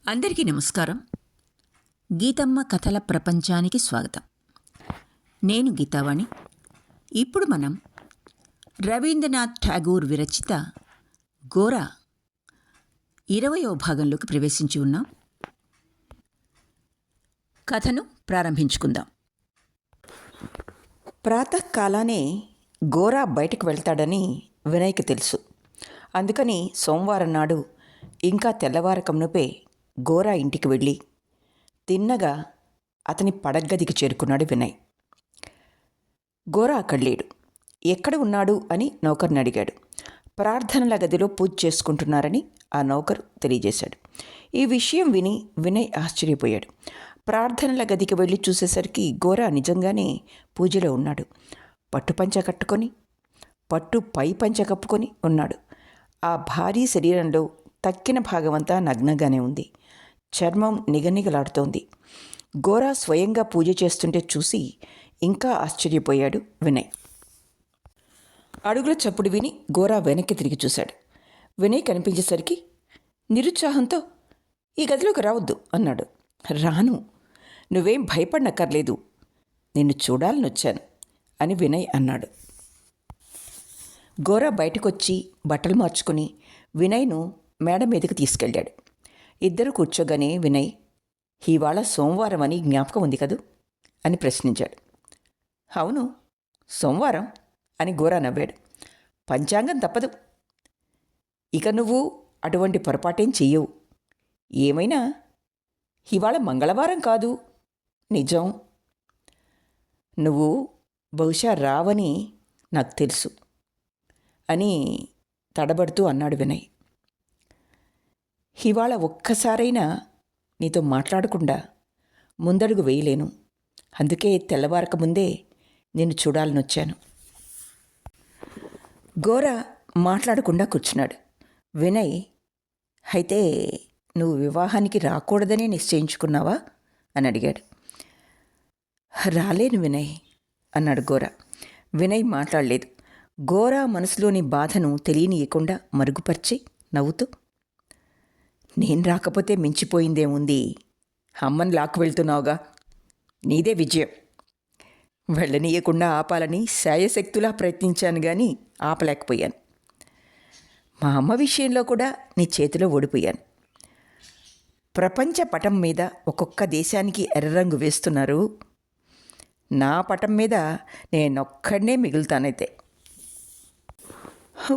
అందరికీ నమస్కారం. గీతమ్మ కథల ప్రపంచానికి స్వాగతం. నేను గీతావాణి. ఇప్పుడు మనం రవీంద్రనాథ్ ఠాగూర్ విరచిత గోరా 20వ భాగంలోకి ప్రవేశించి ఉన్నాం. కథను ప్రారంభించుకుందాం. ప్రాతకాలానే గోరా బయటకు వెళ్తాడని వినయ్కి తెలుసు. అందుకని సోమవారం నాడు ఇంకా తెల్లవారకమునుపే గోరా ఇంటికి వెళ్ళి తిన్నగా అతని పడగ్గదికి చేరుకున్నాడు వినయ్. గోరా అక్కడ లేడు. ఎక్కడ ఉన్నాడు అని నౌకర్ని అడిగాడు. ప్రార్థనల గదిలో పూజ చేసుకుంటున్నారని ఆ నౌకరు తెలియజేశాడు. ఈ విషయం విని వినయ్ ఆశ్చర్యపోయాడు. ప్రార్థనల గదికి వెళ్ళి చూసేసరికి గోరా నిజంగానే పూజలో ఉన్నాడు. పట్టుపంచ కట్టుకొని పట్టు పై పంచ కప్పుకొని ఉన్నాడు. ఆ భారీ శరీరంలో తక్కిన భాగమంతా నగ్నంగానే ఉంది. చర్మం నిగనిగలాడుతోంది. గోరా స్వయంగా పూజ చేస్తుంటే చూసి ఇంకా ఆశ్చర్యపోయాడు వినయ్. అడుగుల చప్పుడు విని గోరా వెనక్కి తిరిగి చూశాడు. వినయ్ కనిపించేసరికి నిరుత్సాహంతో, "ఈ గదిలోకి రావద్దు" అన్నాడు. "రాను, నువ్వేం భయపడనక్కర్లేదు, నిన్ను చూడాలని వచ్చాను" అని వినయ్ అన్నాడు. గోరా బయటకొచ్చి బట్టలు మార్చుకుని వినయ్ను మేడ మీదకి తీసుకెళ్ళాడు. ఇద్దరు కూర్చోగానే వినయ్, "ఇవాళ సోమవారం అని జ్ఞాపకం ఉంది కదూ" అని ప్రశ్నించాడు. "అవును, సోమవారం" అని గోరా నవ్వాడు. "పంచాంగం తప్పదు. ఇక నువ్వు అటువంటి పొరపాటేం చెయ్యవు. ఏమైనా ఇవాళ మంగళవారం కాదు, నిజం. నువ్వు బహుశా రావని నాకు తెలుసు" అని తడబడుతూ అన్నాడు వినయ్. "ఇవాళ ఒక్కసారైనా నీతో మాట్లాడకుండా ముందడుగు వేయలేను. అందుకే తెల్లవారక ముందే నిన్ను చూడాలని వచ్చాను." గోరా మాట్లాడకుండా కూర్చున్నాడు. వినయ్, "అయితే నువ్వు వివాహానికి రాకూడదనే నిశ్చయించుకున్నావా?" అని అడిగాడు. "రాలేను వినయ్" అన్నాడు గోరా. వినయ్ మాట్లాడలేదు. గోరా మనసులోని బాధను తెలియనీయకుండా మరుగుపరిచి నవ్వుతూ, "నేను రాకపోతే మించిపోయిందేముంది? అమ్మని లాక్కు వెళ్తున్నావుగా, నీదే విజయం. వెళ్ళనీయకుండా ఆపాలని శాయశక్తులా ప్రయత్నించాను కానీ ఆపలేకపోయాను. మా అమ్మ విషయంలో కూడా నీ చేతిలో ఓడిపోయాను. ప్రపంచ పటం మీద ఒక్కొక్క దేశానికి ఎర్రరంగు వేస్తున్నారు. నా పటం మీద నేనొక్కడనే మిగులుతానైతే."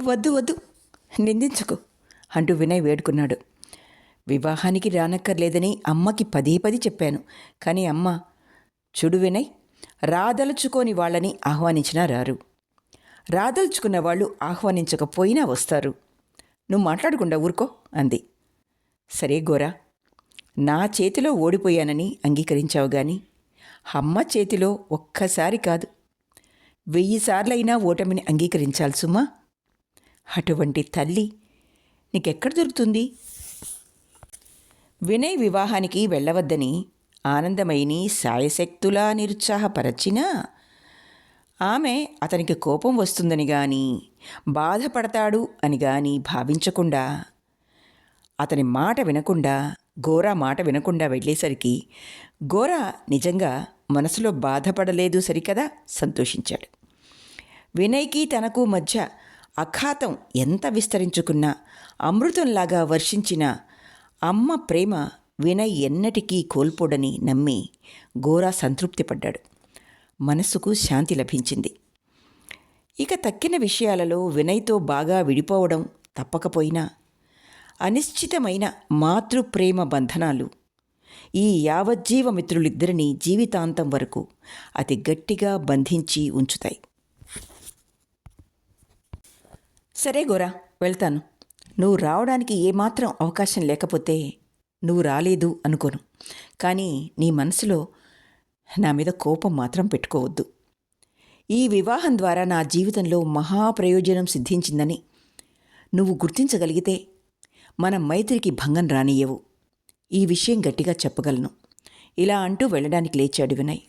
"వద్దు వద్దు, నిందించుకు" అంటూ వినయ్ వేడుకున్నాడు. "వివాహానికి రానక్కర్లేదని అమ్మకి పదే పదే చెప్పాను. కానీ అమ్మ, చూడు వినయ్, రాదలుచుకోని వాళ్ళని ఆహ్వానించినా రారు, రాదలుచుకున్న వాళ్ళు ఆహ్వానించకపోయినా వస్తారు. నువ్వు మాట్లాడకుండా ఊరుకో" అంది. "సరే గోరా, నా చేతిలో ఓడిపోయానని అంగీకరించావు గాని అమ్మ చేతిలో ఒక్కసారి కాదు 1000 సార్లైనా ఓటమిని అంగీకరించాలి సుమా. అటువంటి తల్లి నీకెక్కడ దొరుకుతుంది?" వినయ్ వివాహానికి వెళ్ళవద్దని ఆనందమయిని శాయశక్తులా నిరుత్సాహపరచినా ఆమె అతనికి కోపం వస్తుందని గాని బాధపడతాడు అని గాని భావించకుండా, అతని మాట వినకుండా, గోరా మాట వినకుండా వెళ్ళేసరికి గోరా నిజంగా మనసులో బాధపడలేదు సరికదా, సంతోషించాడు. వినయ్కి తనకు మధ్య అఖాతం ఎంత విస్తరించుకున్నా, అమృతంలాగా వర్షించిన అమ్మ ప్రేమ వినయ్ ఎన్నటికీ కోల్పోడని నమ్మి గోరా సంతృప్తిపడ్డాడు. మనస్సుకు శాంతి లభించింది. ఇక తక్కిన విషయాలలో వినయ్తో బాగా విడిపోవడం తప్పకపోయినా అనిశ్చితమైన మాతృప్రేమ బంధనాలు ఈ యావజ్జీవ మిత్రులిద్దరినీ జీవితాంతం వరకు అతి గట్టిగా బంధించి ఉంచుతాయి. "సరే గోరా, వెళ్తాను. నువ్వు రావడానికి ఏమాత్రం అవకాశం లేకపోతే నువ్వు రాలేదు అనుకోను. కానీ నీ మనసులో నా మీద కోపం మాత్రం పెట్టుకోవద్దు. ఈ వివాహం ద్వారా నా జీవితంలో మహాప్రయోజనం సిద్ధించిందని నువ్వు గుర్తించగలిగితే మన మైత్రికి భంగం రానియ్యవు. ఈ విషయం గట్టిగా చెప్పగలను" ఇలా అంటూ వెళ్ళడానికి లేచాడు వినయ్.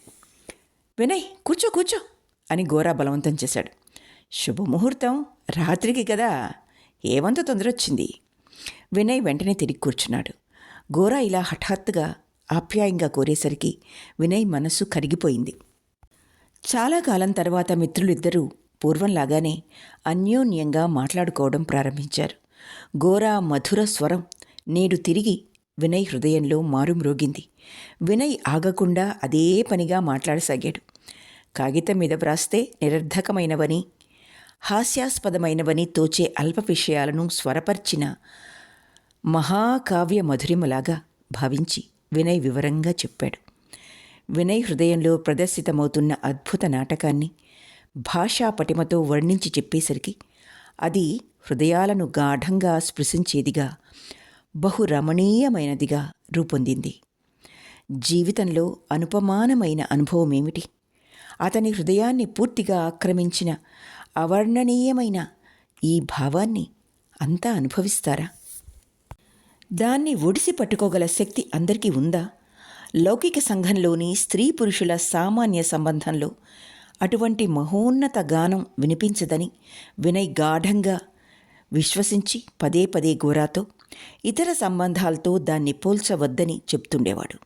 "వినయ్, కూర్చో కూర్చో" అని గోరా బలవంతం చేశాడు. "శుభముహూర్తం రాత్రికి కదా, ఏమంత తొందర వచ్చింది?" వినయ్ వెంటనే తిరిగి కూర్చున్నాడు. గోరా ఇలా హఠాత్తుగా ఆప్యాయంగా కోరేసరికి వినయ్ మనస్సు కరిగిపోయింది. చాలా కాలం తర్వాత మిత్రులిద్దరూ పూర్వంలాగానే అన్యోన్యంగా మాట్లాడుకోవడం ప్రారంభించారు. గోరా మధుర స్వరం నేడు తిరిగి వినయ్ హృదయంలో మారుమ్రోగింది. వినయ్ ఆగకుండా అదే పనిగా మాట్లాడసాగాడు. కాగితం మీద వ్రాస్తే నిరర్ధకమైనవని, హాస్యాస్పదమైనవని తోచే అల్ప విషయాలను స్వరపర్చిన మహాకావ్య మధురిమలాగా భావించి వినయ్ వివరంగా చెప్పాడు. వినయ్ హృదయంలో ప్రదర్శితమవుతున్న అద్భుత నాటకాన్ని భాషా పటిమతో వర్ణించి చెప్పేసరికి అది హృదయాలను గాఢంగా స్పృశించేదిగా, బహురమణీయమైనదిగా రూపొందింది. జీవితంలో అనుపమానమైన అనుభవమేమిటి? అతని హృదయాన్ని పూర్తిగా ఆక్రమించిన అవర్ణనీయమైన ఈ భావాన్ని అంతా అనుభవిస్తారా? దాన్ని ఒడిసి పట్టుకోగల శక్తి అందరికీ ఉందా? లౌకిక సంఘంలోని స్త్రీ పురుషుల సామాన్య సంబంధంలో అటువంటి మహోన్నత గానం వినిపించదని వినయ్ గాఢంగా విశ్వసించి పదే పదే గోరాతో, ఇతర సంబంధాలతో దాన్ని పోల్చవద్దని చెప్తుండేవాడు.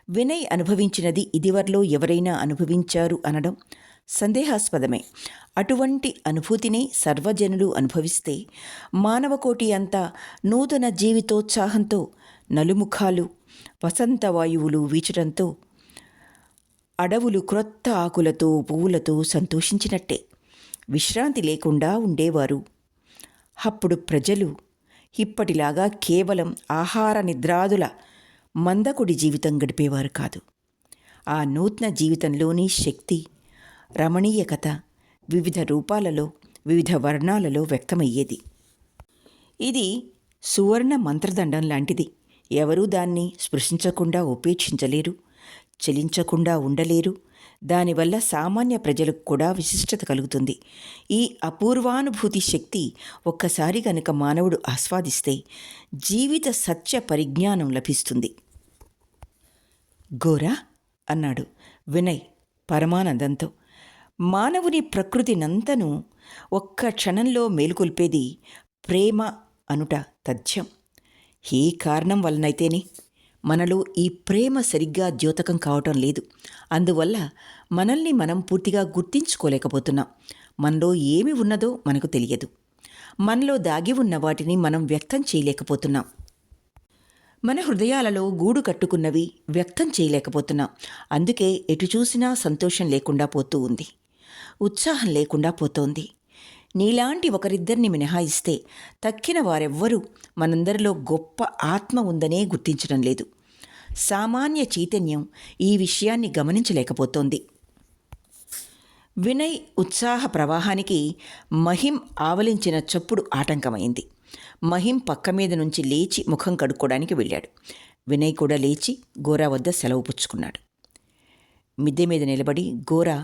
వినయ్ అనుభవించినది ఇదివరలో ఎవరైనా అనుభవించారు అనడం సందేహాస్పదమే. అటువంటి అనుభూతిని సర్వజనులు అనుభవిస్తే మానవకోటి అంతా నూతన జీవితోత్సాహంతో, నలుముఖాలు వసంతవాయువులు వీచడంతో, అడవులు క్రొత్త ఆకులతో పువ్వులతో సంతోషించినట్టే. విశ్రాంతి లేకుండా ఉండేవారు. అప్పుడు ప్రజలు ఇప్పటిలాగా కేవలం ఆహార నిద్రాదుల మందకొడి జీవితం గడిపేవారు కాదు. ఆ నూతన జీవితంలోని శక్తి, రమణీయకత వివిధ రూపాలలో, వివిధ వర్ణాలలో వ్యక్తమయ్యేది. ఇది సువర్ణ మంత్రదండం లాంటిది. ఎవరూ దాన్ని స్పృశించకుండా ఉపేక్షించలేరు, చలించకుండా ఉండలేరు. దానివల్ల సామాన్య ప్రజలకు కూడా విశిష్టత కలుగుతుంది. ఈ అపూర్వానుభూతి శక్తి ఒక్కసారి గనుక మానవుడు ఆస్వాదిస్తే జీవిత సత్య పరిజ్ఞానం లభిస్తుంది. గోరా అన్నాడు వినయ్ పరమానందంతో. మానవుని ప్రకృతినంతను ఒక్క క్షణంలో మేలుకొల్పేది ప్రేమ అనుట తథ్యం. ఏ కారణం వలనైతేనే మనలో ఈ ప్రేమ సరిగ్గా ద్యోతకం కావటం లేదు. అందువల్ల మనల్ని మనం పూర్తిగా గుర్తించుకోలేకపోతున్నాం. మనలో ఏమి ఉన్నదో మనకు తెలియదు. మనలో దాగి ఉన్న వాటిని మనం వ్యక్తం చేయలేకపోతున్నాం. మన హృదయాలలో గూడు కట్టుకున్నవి వ్యక్తం చేయలేకపోతున్నాం. అందుకే ఎటు చూసినా సంతోషం లేకుండా పోతూ ఉంది, ఉత్సాహం లేకుండా పోతోంది. నీలాంటి ఒకరిద్దరిని మినహాయిస్తే తక్కిన వారెవ్వరూ మనందరిలో గొప్ప ఆత్మ ఉందనే గుర్తించడం లేదు. సామాన్య చైతన్యం ఈ విషయాన్ని గమనించలేకపోతోంది. వినయ్ ఉత్సాహ ప్రవాహానికి మహిం ఆవలించిన చప్పుడు ఆటంకమైంది. మహిం పక్క మీద నుంచి లేచి ముఖం కడుక్కోవడానికి వెళ్ళాడు. వినయ్ కూడా లేచి గోరా వద్ద సెలవు పుచ్చుకున్నాడు. మిద్దె మీద నిలబడి గోరా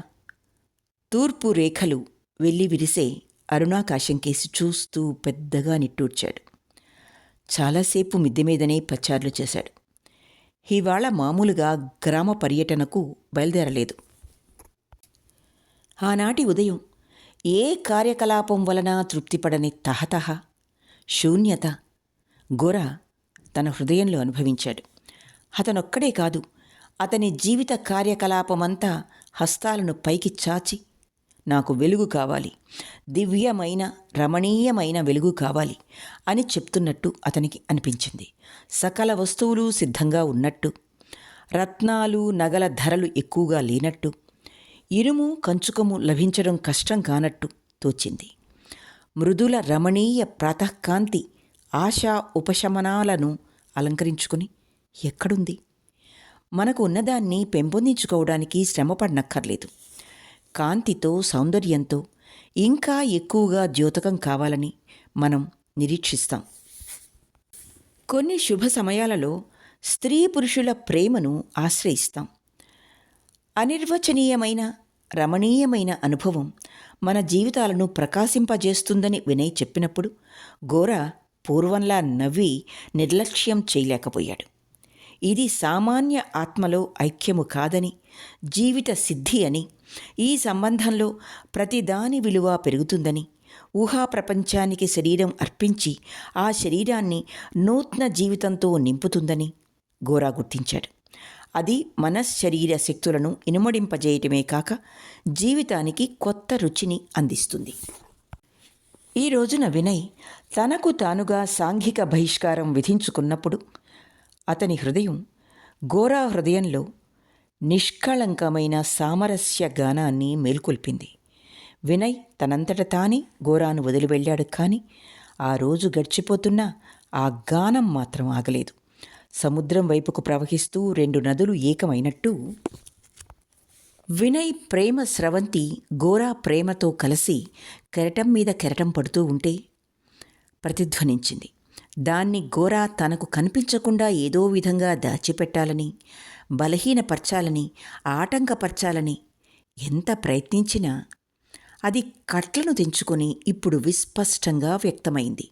తూర్పు రేఖలు వెళ్ళి విరిసే అరుణాకాశం కేసి చూస్తూ పెద్దగా నిట్టూర్చాడు. చాలాసేపు మిద్దె మీదనే పచార్లు చేశాడు. ఇవాళ మామూలుగా గ్రామ పర్యటనకు బయలుదేరలేదు. ఆనాటి ఉదయం ఏ కార్యకలాపం వలన తృప్తిపడని తహతహ, శూన్యత గోరా తన హృదయంలో అనుభవించాడు. అతనొక్కడే కాదు, అతని జీవిత కార్యకలాపమంతా హస్తాలను పైకి చాచి, నాకు వెలుగు కావాలి, దివ్యమైన రమణీయమైన వెలుగు కావాలి అని చెప్తున్నట్టు అతనికి అనిపించింది. సకల వస్తువులు సిద్ధంగా ఉన్నట్టు, రత్నాలు నగల ధరలు ఎక్కువగా లేనట్టు, ఇరుము కంచుకము లభించడం కష్టం కానట్టు తోచింది. మృదుల రమణీయ ప్రాతఃకాంతి ఆశా ఉపశమనాలను అలంకరించుకుని ఎక్కడుంది? మనకు ఉన్నదాన్ని పెంపొందించుకోవడానికి శ్రమపడనక్కర్లేదు. కాంతితో, సౌందర్యంతో ఇంకా ఎక్కువగా ద్యోతకం కావాలని మనం నిరీక్షిస్తాం. కొన్ని శుభ సమయాలలో స్త్రీ పురుషుల ప్రేమను ఆశ్రయిస్తాం. అనిర్వచనీయమైన రమణీయమైన అనుభవం మన జీవితాలను ప్రకాశింపజేస్తుందని వినయ్ చెప్పినప్పుడు గోరా పూర్వంలా నవ్వి నిర్లక్ష్యం చేయలేకపోయాడు. ఇది సామాన్య ఆత్మలో ఐక్యము కాదని, జీవిత సిద్ధి అని, ఈ సంబంధంలో ప్రతిదాని విలువ పెరుగుతుందని, ఊహా ప్రపంచానికి శరీరం అర్పించి ఆ శరీరాన్ని నూతన జీవితంతో నింపుతుందని గోరా గుర్తించాడు. అది మనశ్శరీర శక్తులను ఇనుమడింపజేయటమే కాక జీవితానికి కొత్త రుచిని అందిస్తుంది. ఈ రోజున వినయ్ తనకు తానుగా సాంఘిక బహిష్కారం విధించుకున్నప్పుడు అతని హృదయం గోరా హృదయంలో నిష్కళంకమైన సామరస్య గానాన్ని మేల్కొల్పింది. వినయ్ తనంతట తానే గోరాను వదిలి వెళ్ళాడు. కానీ ఆ రోజు గడిచిపోతున్నా ఆ గానం మాత్రం ఆగలేదు. సముద్రం వైపుకు ప్రవహిస్తూ 2 నదులు ఏకమైనట్టు వినయ్ ప్రేమ స్రవంతి గోరా ప్రేమతో కలిసి కెరటం మీద కెరటం పడుతూ ఉంటే ప్రతిధ్వనించింది. దాన్ని గోరా తనకు కనిపించకుండా ఏదో విధంగా దాచిపెట్టాలని, బలహీనపరచాలని, ఆటంకపరచాలని ఎంత ప్రయత్నించినా అది కట్లను తెంచుకొని ఇప్పుడు విస్పష్టంగా వ్యక్తమైంది.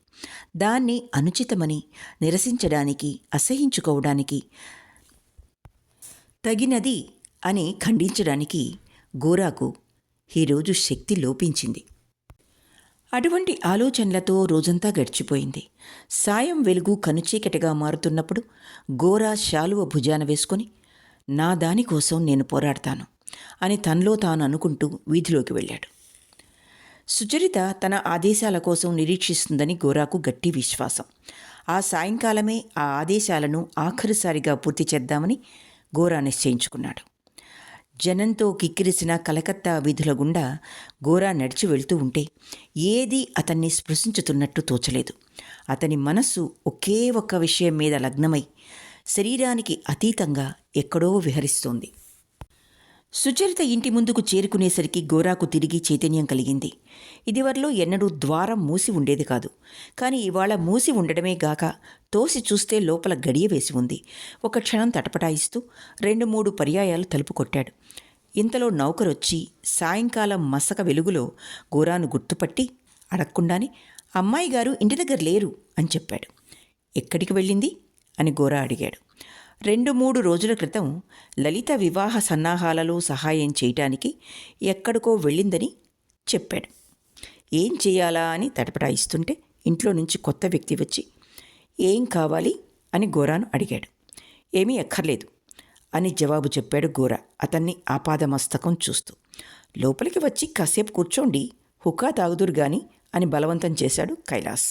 దాన్ని అనుచితమని నిరసించడానికి, అసహించుకోవడానికి, తగినది అని ఖండించడానికి గోరాకు ఈరోజు శక్తి లోపించింది. అటువంటి ఆలోచనలతో రోజంతా గడిచిపోయింది. సాయం వెలుగు కనుచీకటిగా మారుతున్నప్పుడు గోరా శాలువ భుజాన వేసుకొని, నా దానికోసం నేను పోరాడతాను అని తనలో తాను అనుకుంటూ వీధిలోకి వెళ్ళాడు. సుచరిత తన ఆదేశాల కోసం నిరీక్షిస్తుందని గోరాకు గట్టి విశ్వాసం. ఆ సాయంకాలమే ఆ ఆదేశాలను ఆఖరిసారిగా పూర్తి చేద్దామని గోరా నిశ్చయించుకున్నాడు. జనంతో కిక్కిరిసిన కలకత్తా వీధుల గుండా గోరా నడిచి వెళ్తూ ఉంటే ఏదీ అతన్ని స్పృశించుతున్నట్టు తోచలేదు. అతని మనస్సు ఒకే ఒక్క విషయం మీద లగ్నమై శరీరానికి అతీతంగా ఎక్కడో విహరిస్తోంది. సుచరిత ఇంటి ముందుకు చేరుకునేసరికి గోరాకు తిరిగి చైతన్యం కలిగింది. ఇదివరలో ఎన్నడూ ద్వారం మూసి ఉండేది కాదు. కానీ ఇవాళ మూసి ఉండడమే గాక తోసి చూస్తే లోపల గడియ వేసి ఉంది. ఒక క్షణం తటపటాయిస్తూ 2-3 పర్యాయాలు తలుపు కొట్టాడు. ఇంతలో నౌకరొచ్చి సాయంకాలం మసక వెలుగులో గోరాను గుర్తుపట్టి అడగకుండానే అమ్మాయి గారు ఇంటి దగ్గర లేరు అని చెప్పాడు. ఎక్కడికి వెళ్ళింది అని గోరా అడిగాడు. 2-3 రోజుల క్రితం లలిత వివాహ సన్నాహాలలో సహాయం చేయటానికి ఎక్కడికో వెళ్ళిందని చెప్పాడు. ఏం చేయాలా అని తటపటాయిస్తుంటే ఇంట్లో నుంచి కొత్త వ్యక్తి వచ్చి ఏం కావాలి అని గోరాను అడిగాడు. ఏమీ అక్కర్లేదు అని జవాబు చెప్పాడు గోరా అతన్ని ఆపాదమస్తకం చూస్తూ. లోపలికి వచ్చి కాసేపు కూర్చోండి, హుక్కా తాగుదురు గాని అని బలవంతం చేశాడు కైలాస్.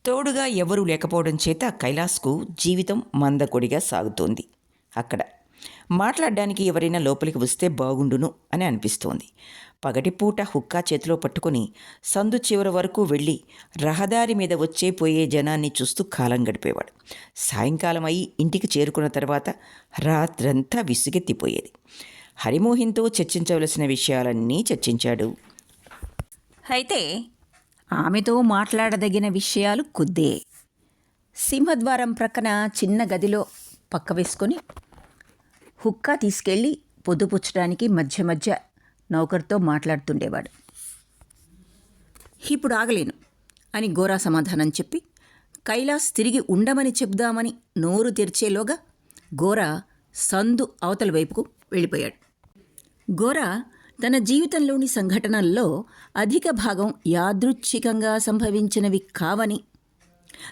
తోడుగా ఎవరూ లేకపోవడం చేత కైలాస్కు జీవితం మందకొడిగా సాగుతోంది. అక్కడ మాట్లాడడానికి ఎవరైనా లోపలికి వస్తే బాగుండును అని అనిపిస్తోంది. పగటిపూట హుక్కా చేతిలో పట్టుకుని సందు చివరి వరకు వెళ్ళి రహదారి మీద వచ్చే పోయే జనాన్ని చూస్తూ కాలం గడిపేవాడు. సాయంకాలం అయి ఇంటికి చేరుకున్న తర్వాత రాత్రంతా విసుగెత్తిపోయేది. హరిమోహిన్తో చర్చించవలసిన విషయాలన్నీ చర్చించాడు. అయితే ఆమెతో మాట్లాడదగిన విషయాలు కొద్దే. సింహద్వారం ప్రక్కన చిన్న గదిలో పక్క వేసుకొని హుక్కా తీసుకెళ్ళి పొద్దుపుచ్చడానికి మధ్య మధ్య నౌకర్తో మాట్లాడుతుండేవాడు. ఇప్పుడు ఆగలేను అని గోరా సమాధానం చెప్పి కైలాస్ తిరిగి ఉండమని చెప్దామని నోరు తెరిచేలోగా గోరా సందు అవతల వైపుకు వెళ్ళిపోయాడు. గోరా తన జీవితంలోని సంఘటనల్లో అధిక భాగం యాదృచ్ఛికంగా సంభవించినవి కావని,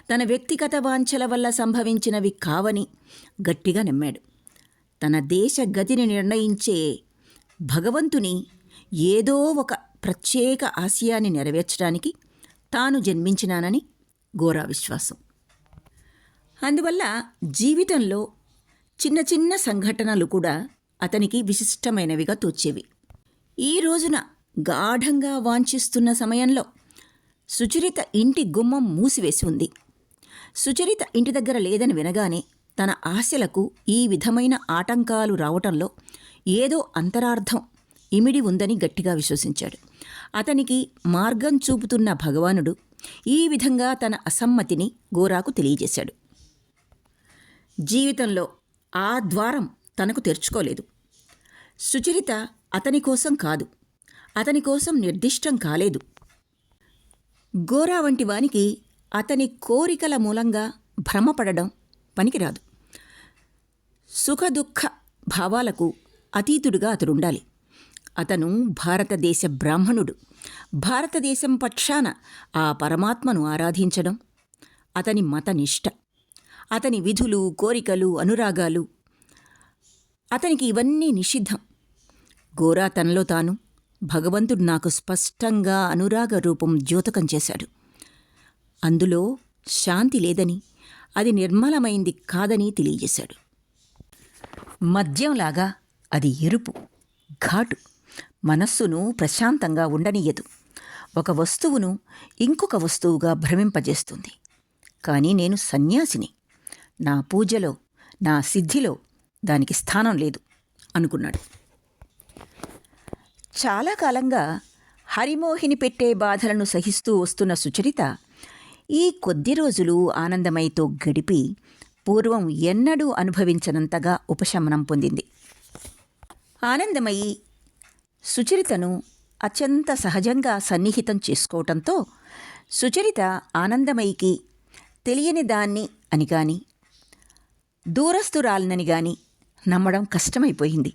తన వ్యక్తిగత వాంఛల వల్ల సంభవించినవి కావని గట్టిగా నమ్మాడు. తన దేశ గతిని నిర్ణయించే భగవంతుని ఏదో ఒక ప్రత్యేక ఆశయాన్ని నెరవేర్చడానికి తాను జన్మించినానని గోరా విశ్వాసం. అందువల్ల జీవితంలో చిన్న చిన్న సంఘటనలు కూడా అతనికి విశిష్టమైనవిగా తోచేవి. ఈ రోజున గాఢంగా వాంఛిస్తున్న సమయంలో సుచరిత ఇంటి గుమ్మం మూసివేసి ఉంది. సుచరిత ఇంటి దగ్గర లేదని వినగానే తన ఆశలకు ఈ విధమైన ఆటంకాలు రావటంలో ఏదో అంతరార్థం ఇమిడి ఉందని గట్టిగా విశ్వసించాడు. అతనికి మార్గం చూపుతున్న భగవానుడు ఈ విధంగా తన అసమ్మతిని గోరాకు తెలియజేశాడు. జీవితంలో ఆ ద్వారం తనకు తెరుచుకోలేదు. సుచరిత అతని కోసం కాదు, అతని కోసం నిర్దిష్టం కాలేదు. గోరా వంటి వానికి అతని కోరికల మూలంగా భ్రమపడడం పనికిరాదు. సుఖదుఖ భావాలకు అతీతుడుగా అతడుండాలి. అతను భారతదేశ బ్రాహ్మణుడు. భారతదేశం పక్షాన ఆ పరమాత్మను ఆరాధించడం అతని మతనిష్ట. అతని విధులు, కోరికలు, అనురాగాలు, అతనికి ఇవన్నీ నిషిద్ధం. గోరా తనలో తాను, భగవంతుడు నాకు స్పష్టంగా అనురాగ రూపం ద్యోతకం చేశాడు. అందులో శాంతి లేదని, అది నిర్మలమైంది కాదని తెలియజేశాడు. మద్యంలాగా అది ఎరుపు, ఘాటు, మనస్సును ప్రశాంతంగా ఉండనియ్యదు. ఒక వస్తువును ఇంకొక వస్తువుగా భ్రమింపజేస్తుంది. కానీ నేను సన్యాసిని, నా పూజలో, నా సిద్ధిలో దానికి స్థానం లేదు అనుకున్నాడు. చాలా కాలంగా హరిమోహిని పెట్టే బాధలను సహిస్తూ వస్తున్న సుచరిత ఈ కొద్ది రోజులు ఆనందమయితో గడిపి పూర్వం ఎన్నడూ అనుభవించనంతగా ఉపశమనం పొందింది. ఆనందమయి సుచరితను అత్యంత సహజంగా సన్నిహితం చేసుకోవటంతో సుచరిత ఆనందమయికి తెలియని దాన్ని అని గాని, దూరస్తురాలనని గాని నమ్మడం కష్టమైపోయింది.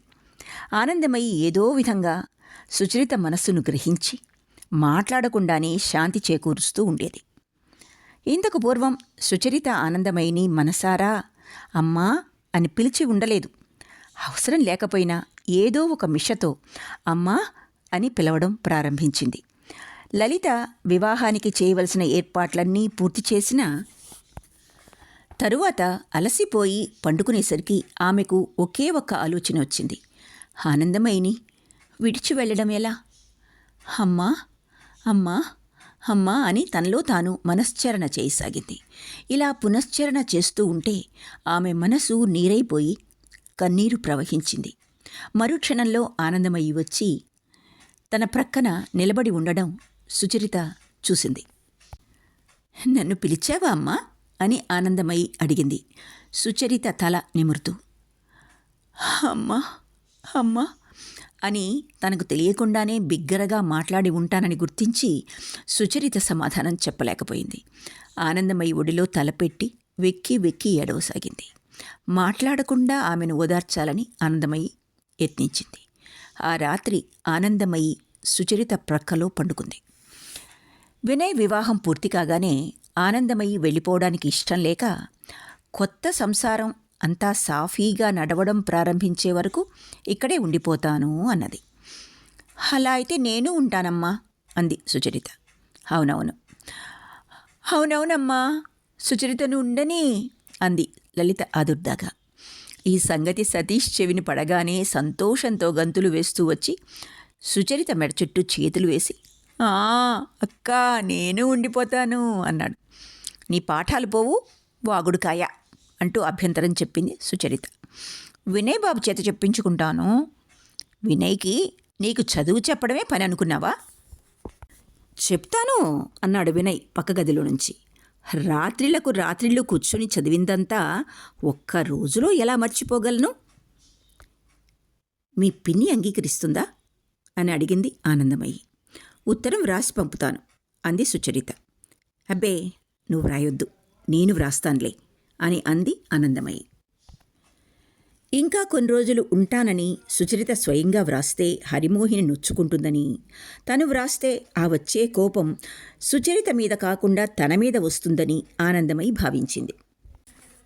ఆనందమయి ఏదో విధంగా సుచరిత మనస్సును గ్రహించి మాట్లాడకుండానే శాంతి చేకూరుస్తూ ఉండేది. ఇంతకు పూర్వం సుచరిత ఆనందమయిని మనసారా అమ్మా అని పిలిచి ఉండలేదు. అవసరం లేకపోయినా ఏదో ఒక మిషతో అమ్మా అని పిలవడం ప్రారంభించింది. లలిత వివాహానికి చేయవలసిన ఏర్పాట్లన్నీ పూర్తి చేసిన తరువాత అలసిపోయి పండుకునేసరికి ఆమెకు ఒకే ఒక్క ఆలోచన వచ్చింది. ఆనందమయిని విడిచి వెళ్ళడం ఎలా? అమ్మా అమ్మా అమ్మా అని తనలో తాను మనశ్చరణ చేయసాగింది. ఇలా పునశ్చరణ చేస్తూ ఉంటే ఆమె మనసు నీరైపోయి కన్నీరు ప్రవహించింది. మరుక్షణంలో ఆనందమయి వచ్చి తన ప్రక్కన నిలబడి ఉండడం సుచరిత చూసింది. నన్ను పిలిచావా అమ్మా అని ఆనందమయి అడిగింది, సుచరిత తల నిమురుతూ. అమ్మా అమ్మా అని తనకు తెలియకుండానే బిగ్గరగా మాట్లాడి ఉంటానని గుర్తించి సుచరిత సమాధానం చెప్పలేకపోయింది. ఆనందమయి ఒడిలో తలపెట్టి వెక్కి వెక్కి ఏడవసాగింది. మాట్లాడకుండా ఆమెను ఓదార్చాలని ఆనందమయి యత్నించింది. ఆ రాత్రి ఆనందమయి సుచరిత ప్రక్కలో పండుకుంది. వినయ్ వివాహం పూర్తి కాగానే ఆనందమయి వెళ్ళిపోవడానికి ఇష్టం లేక కొత్త సంసారం అంతా సాఫీగా నడవడం ప్రారంభించే వరకు ఇక్కడే ఉండిపోతాను అన్నది. అలా అయితే నేను ఉంటానమ్మా అంది సుచరిత. అవునవును అవునవునమ్మా సుచరితను ఉండని అంది లలిత ఆదుర్దాగా. ఈ సంగతి సతీష్ చెవిని పడగానే సంతోషంతో గంతులు వేస్తూ వచ్చి సుచరిత మెడ చుట్టూ చేతులు వేసి అక్క నేను ఉండిపోతాను అన్నాడు. నీ పాఠాలు పోవు వాగుడుకాయ అంటూ అభ్యంతరం చెప్పింది సుచరిత. వినయ్ బాబు చేత చెప్పించుకుంటాను. వినయ్కి నీకు చదువు చెప్పడమే పని అనుకున్నావా? చెప్తాను అన్నాడు వినయ్ పక్క గదిలో నుంచి. రాత్రిళ్లకు రాత్రిళ్ళు కూర్చొని చదివిందంతా ఒక్క రోజులో ఎలా మర్చిపోగలను? మీ పిన్ని అంగీకరిస్తుందా అని అడిగింది ఆనందమయి. ఉత్తరం వ్రాసి పంపుతాను అంది సుచరిత. అబ్బే నువ్వు వ్రాయొద్దు, నేను వ్రాస్తానులే అని అంది ఆనందమయి. ఇంకా కొన్ని రోజులు ఉంటానని సుచరిత స్వయంగా వ్రాస్తే హరిమోహిని నొచ్చుకుంటుందని, తను వ్రాస్తే ఆ వచ్చే కోపం సుచరిత మీద కాకుండా తన మీద వస్తుందని ఆనందమయి భావించింది.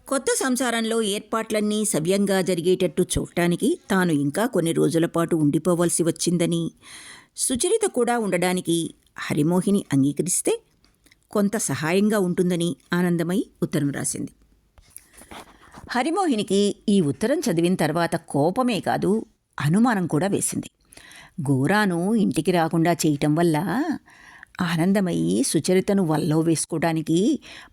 కొత్త సంసారంలో ఏర్పాట్లన్నీ సవ్యంగా జరిగేటట్టు చూడటానికి తాను ఇంకా కొన్ని రోజుల పాటు ఉండిపోవలసి వచ్చిందని, సుచరిత కూడా ఉండడానికి హరిమోహిని అంగీకరిస్తే కొంత సహాయంగా ఉంటుందని ఆనందమయి ఉత్తరం రాసింది. హరిమోహినికి ఈ ఉత్తరం చదివిన తర్వాత కోపమే కాదు అనుమానం కూడా వేసింది. గోరాను ఇంటికి రాకుండా చేయటం వల్ల ఆనందమయి సుచరితను వల్లో వేసుకోవడానికి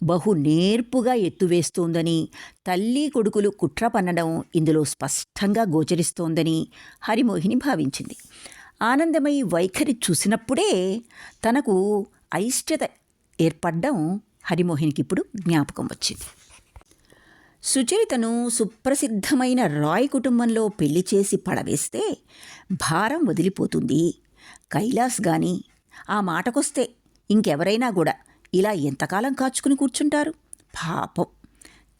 బహు నేర్పుగా ఎత్తువేస్తోందని, తల్లి కొడుకులు కుట్ర పన్నడం ఇందులో స్పష్టంగా గోచరిస్తోందని హరిమోహిని భావించింది. ఆనందమయి వైఖరి చూసినప్పుడే తనకు అయిష్టత ఏర్పడ్డం హరిమోహినికి ఇప్పుడు జ్ఞాపకం వచ్చింది. సుచరితను సుప్రసిద్ధమైన రాయ్ కుటుంబంలో పెళ్లి చేసి పడవేస్తే భారం వదిలిపోతుంది. కైలాస్ గాని ఆ మాటకొస్తే ఇంకెవరైనా కూడా ఇలా ఎంతకాలం కాచుకుని కూర్చుంటారు? పాపం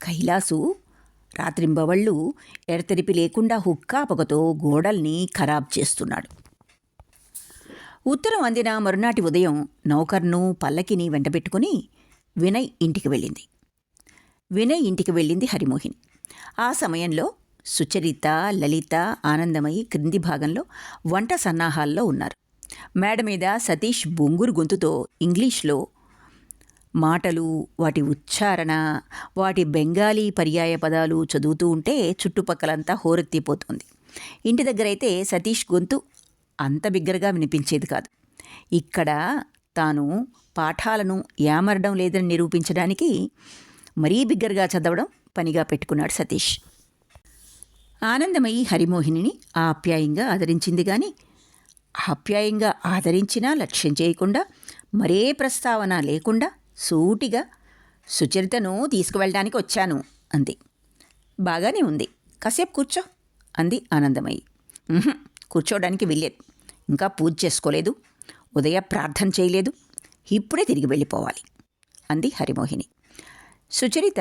కైలాసు రాత్రింబవళ్ళు ఎడతెరిపి లేకుండా హుక్కా పొగతో గోడల్ని ఖరాబ్ చేస్తున్నాడు. ఉత్తరం అందిన మరునాటి ఉదయం నౌకర్ను పల్లకిని వెంటబెట్టుకుని వినయ్ ఇంటికి వెళ్ళింది హరిమోహిని. ఆ సమయంలో సుచరిత, లలిత, ఆనందమయి క్రింది భాగంలో వంట సన్నాహాల్లో ఉన్నారు. మేడ మీద సతీష్ బొంగురు గొంతుతో ఇంగ్లీష్లో మాటలు, వాటి ఉచ్చారణ, వాటి బెంగాలీ పర్యాయ పదాలు చదువుతూ ఉంటే చుట్టుపక్కలంతా హోరెత్తిపోతుంది. ఇంటి దగ్గరైతే సతీష్ గొంతు అంత బిగ్గరగా వినిపించేది కాదు. ఇక్కడ తాను పాఠాలను యామరడం లేదని నిరూపించడానికి మరీ బిగ్గరగా చదవడం పనిగా పెట్టుకున్నాడు సతీష్. ఆనందమయి హరిమోహినిని ఆప్యాయంగా ఆదరించింది గాని ఆప్యాయంగా ఆదరించినా లక్ష్యం చేయకుండా, మరే ప్రస్తావన లేకుండా సూటిగా సుచరితను తీసుకువెళ్ళడానికి వచ్చాను అంది. బాగానే ఉంది, కాసేపు కూర్చో అంది ఆనందమయి. కూర్చోవడానికి వెళ్ళేది, ఇంకా పూజ చేసుకోలేదు, ఉదయ ప్రార్థన చేయలేదు, ఇప్పుడే తిరిగి వెళ్ళిపోవాలి అంది హరిమోహిని. సుచరిత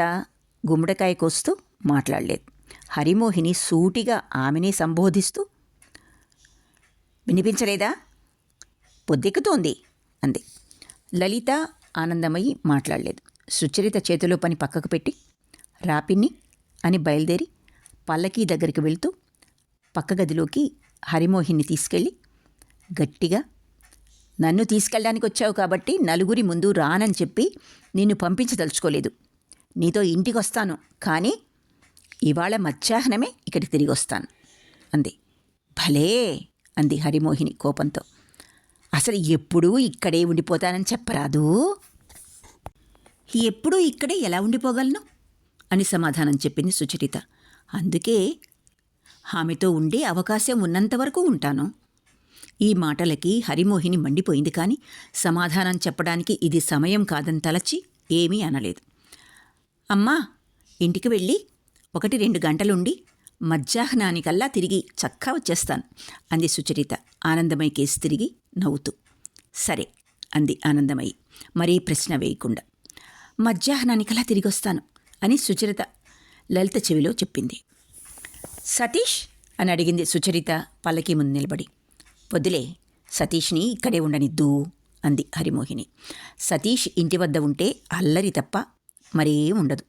గుమ్మడికాయ కోస్తూ మాట్లాడలేదు. హరిమోహిని సూటిగా ఆమెనే సంబోధిస్తూ, వినిపించలేదా? పొద్దెక్కుతోంది అంది. లలిత, ఆనందమయి మాట్లాడలేదు. సుచరిత చేతిలో పని పక్కకు పెట్టి, రాపిన్ని అని బయలుదేరి పల్లకీ దగ్గరికి వెళ్తూ పక్క గదిలోకి హరిమోహిని తీసుకెళ్ళి గట్టిగా, నన్ను తీసుకెళ్ళడానికి వచ్చావు కాబట్టి నలుగురి ముందు రానని చెప్పి నిన్ను పంపించదలుచుకోలేదు. నీతో ఇంటికి వస్తాను, కానీ ఇవాళ మధ్యాహ్నమే ఇక్కడికి తిరిగి వస్తాను అంది. భలే అంది హరిమోహిని కోపంతో. అసలు ఎప్పుడూ ఇక్కడే ఉండిపోతానని చెప్పరాదు? ఎప్పుడూ ఇక్కడే ఎలా ఉండిపోగలను అని సమాధానం చెప్పింది సుచరిత. అందుకే ఆమెతో ఉండే అవకాశం ఉన్నంతవరకు ఉంటాను. ఈ మాటలకి హరిమోహిని మండిపోయింది, కానీ సమాధానం చెప్పడానికి ఇది సమయం కాదని తలచి ఏమీ అనలేదు. అమ్మా, ఇంటికి వెళ్ళి 1-2 గంటలుండి మధ్యాహ్నానికల్లా తిరిగి చక్కా వచ్చేస్తాను అంది సుచరిత ఆనందమయి కేసి తిరిగి నవ్వుతూ. సరే అంది ఆనందమయి మరీ ప్రశ్న వేయకుండా. మధ్యాహ్నానికల్లా తిరిగి వస్తాను అని సుచరిత లలిత చెవిలో చెప్పింది. సతీష్ అని అడిగింది సుచరిత పల్లకి ముందు నిలబడి. వద్దులే, సతీష్ని ఇక్కడే ఉండనిద్దు అంది హరిమోహిని. సతీష్ ఇంటి వద్ద ఉంటే అల్లరి తప్ప మరేం ఉండదు,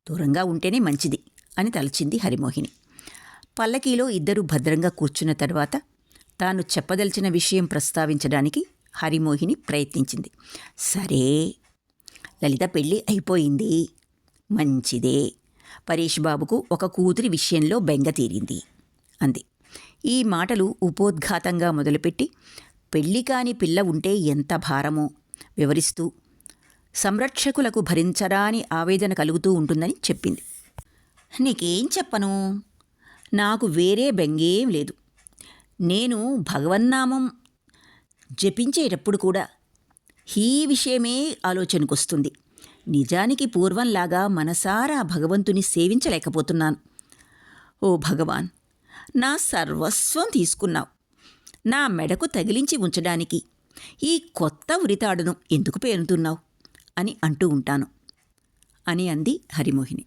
దూరంగా ఉంటేనే మంచిది అని తలచింది హరిమోహిని. పల్లకీలో ఇద్దరూ భద్రంగా కూర్చున్న తర్వాత తాను చెప్పదలిచిన విషయం ప్రస్తావించడానికి హరిమోహిని ప్రయత్నించింది. సరే, లలిత పెళ్ళి అయిపోయింది, మంచిదే, పరేష్ బాబుకు ఒక కూతురి విషయంలో బెంగ తీరింది అంది. ఈ మాటలు ఉపోద్ఘాతంగా మొదలుపెట్టి పెళ్ళి కాని పిల్ల ఉంటే ఎంత భారమో వివరిస్తూ సంరక్షకులకు భరించరాని ఆవేదన కలుగుతూ ఉంటుందని చెప్పింది. నీకేం చెప్పను, నాకు వేరే బెంగేం లేదు. నేను భగవన్నామం జపించేటప్పుడు కూడా ఈ విషయమే ఆలోచనకొస్తుంది. నిజానికి పూర్వంలాగా మనసారా భగవంతుని సేవించలేకపోతున్నాను. ఓ భగవాన్, నా సర్వస్వం తీసుకున్నావు, నా మెడకు తగిలించి ఉంచడానికి ఈ కొత్త ఉరితాడును ఎందుకు పేరుతున్నావు అని అంటూ ఉంటాను అని అంది హరిమోహిని.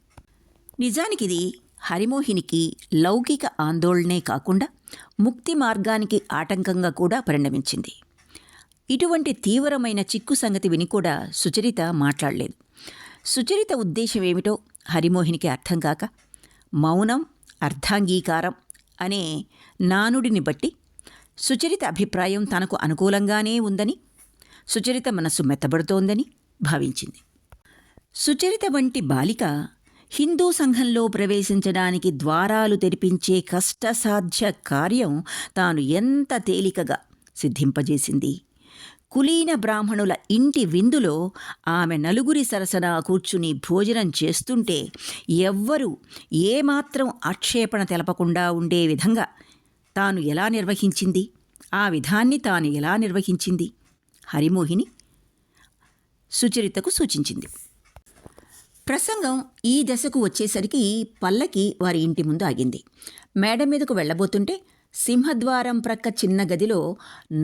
నిజానికిది హరిమోహినికి లౌకిక ఆందోళనే కాకుండా ముక్తి మార్గానికి ఆటంకంగా కూడా పరిణమించింది. ఇటువంటి తీవ్రమైన చిక్కు సంగతి విని కూడా సుచరిత మాట్లాడలేదు. సుచరిత ఉద్దేశం ఏమిటో హరిమోహినికి అర్థం కాక, మౌనం అర్థాంగీకారం అనే నానుడిని బట్టి సుచరిత అభిప్రాయం తనకు అనుకూలంగానే ఉందని, సుచరిత మనసు మెత్తబడుతోందని భావించింది. సుచరిత వంటి బాలిక హిందూ సంఘంలో ప్రవేశించడానికి ద్వారాలు తెరిపించే కష్టసాధ్య కార్యం తాను ఎంత తేలికగా సిద్ధింపజేసింది. కులీన బ్రాహ్మణుల ఇంటి విందులో ఆమె నలుగురి సరసన కూర్చుని భోజనం చేస్తుంటే ఎవ్వరూ ఏమాత్రం ఆక్షేపణ తెలపకుండా ఉండే విధంగా తాను ఎలా నిర్వహించింది, ఆ విధాన్ని తాను ఎలా నిర్వహించింది హరిమోహిని సుచరితకు సూచించింది. ప్రసంగం ఈ దశకు వచ్చేసరికి పల్లకి వారి ఇంటి ముందు ఆగింది. మేడ మీదకు వెళ్లబోతుంటే సింహద్వారం ప్రక్క చిన్న గదిలో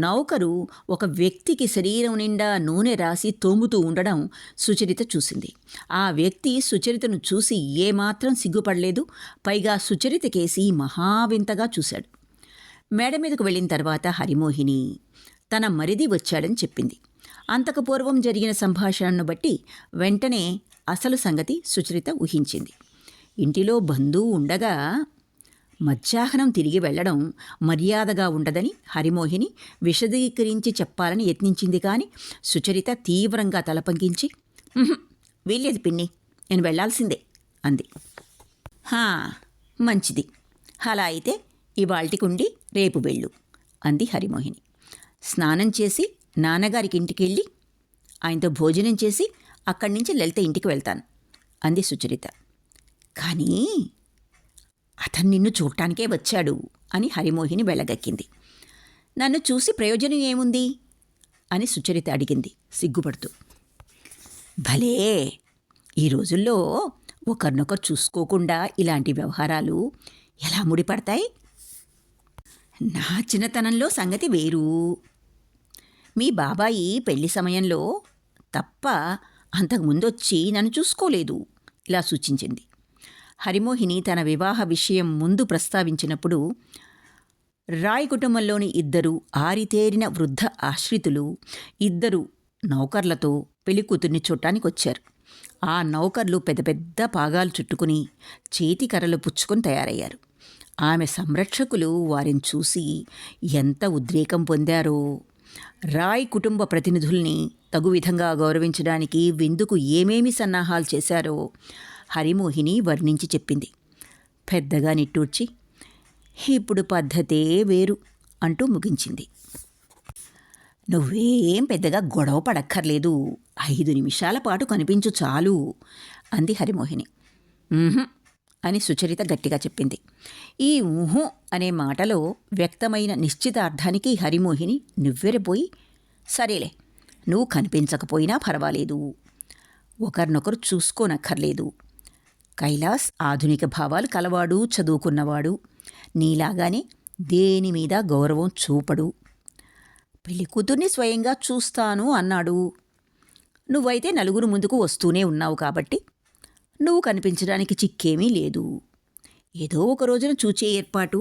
నౌకరు ఒక వ్యక్తికి శరీరం నిండా నూనె రాసి తోముతూ ఉండడం సుచరిత చూసింది. ఆ వ్యక్తి సుచరితను చూసి ఏమాత్రం సిగ్గుపడలేదు, పైగా సుచరిత కేసి మహావింతగా చూశాడు. మేడ మీదకు వెళ్ళిన తర్వాత హరిమోహిని తన మరిది వచ్చాడని చెప్పింది. అంతకు పూర్వం జరిగిన సంభాషణను బట్టి వెంటనే అసలు సంగతి సుచరిత ఊహించింది. ఇంటిలో బంధువు ఉండగా మధ్యాహ్నం తిరిగి వెళ్లడం మర్యాదగా ఉండదని హరిమోహిని విశదీకరించి చెప్పాలని యత్నించింది. కాని సుచరిత తీవ్రంగా తలపంకించి, వీల్లేదు పిన్ని, నేను వెళ్లాల్సిందే అంది. హా, మంచిది, అలా అయితే ఇవాల్టికుండి రేపు వెళ్ళు అంది హరిమోహిని. స్నానం చేసి నాన్నగారికి ఇంటికెళ్ళి ఆయనతో భోజనం చేసి అక్కడి నుంచి లలిత ఇంటికి వెళ్తాను అంది సుచరిత. కానీ అతను నిన్ను చూడటానికే వచ్చాడు అని హరిమోహిని వెళ్ళగక్కింది. నన్ను చూసి ప్రయోజనం ఏముంది అని సుచరిత అడిగింది సిగ్గుపడుతూ. భలే, ఈ రోజుల్లో ఒకరినొకరు చూసుకోకుండా ఇలాంటి వ్యవహారాలు ఎలా ముడిపడతాయి? నా చిన్నతనంలో సంగతి వేరు. మీ బాబాయి పెళ్లి సమయంలో తప్ప అంతకుముందొచ్చి నన్ను చూసుకోలేదు ఇలా సూచించింది. హరిమోహిని తన వివాహ విషయం ముందు ప్రస్తావించినప్పుడు రాయ్ కుటుంబంలోని 2 ఆరితేరిన వృద్ధ ఆశ్రితులు 2 నౌకర్లతో పెళ్లికూతుర్ని చూడటానికొచ్చారు. ఆ నౌకర్లు పెద్ద పెద్ద పాగాలు చుట్టుకుని చేతికర్రలు పుచ్చుకొని తయారయ్యారు. ఆమె సంరక్షకులు వారిని చూసి ఎంత ఉద్రేకం పొందారో. రాయ్ కుటుంబ ప్రతినిధుల్ని తగు విధంగా గౌరవించడానికి విందుకు ఏమేమి సన్నాహాలు చేశారో హరిమోహిని వర్ణించి చెప్పింది. పెద్దగా నిట్టూర్చి, ఇప్పుడు పద్ధతే వేరు అంటూ ముగించింది. నువ్వేం పెద్దగా గొడవ పడక్కర్లేదు, 5 నిమిషాల పాటు కనిపించు చాలు అంది హరిమోహిని. అని సుచరిత గట్టిగా చెప్పింది. ఈ ఊహు అనే మాటలో వ్యక్తమైన నిశ్చితార్థానికి హరిమోహిని నివ్వెరపోయి, సరేలే, నువ్వు కనిపించకపోయినా పర్వాలేదు, ఒకరినొకరు చూసుకోనక్కర్లేదు. కైలాస్ ఆధునిక భావాలు కలవాడు, చదువుకున్నవాడు, నీలాగానే దేని మీద గౌరవం చూపడు. పెళ్లి కూతుర్ని స్వయంగా చూస్తాను అన్నాడు. నువ్వైతే నలుగురు ముందుకు వస్తూనే ఉన్నావు కాబట్టి నువ్వు కనిపించడానికి చిక్కేమీ లేదు. ఏదో ఒక రోజున చూచే ఏర్పాటు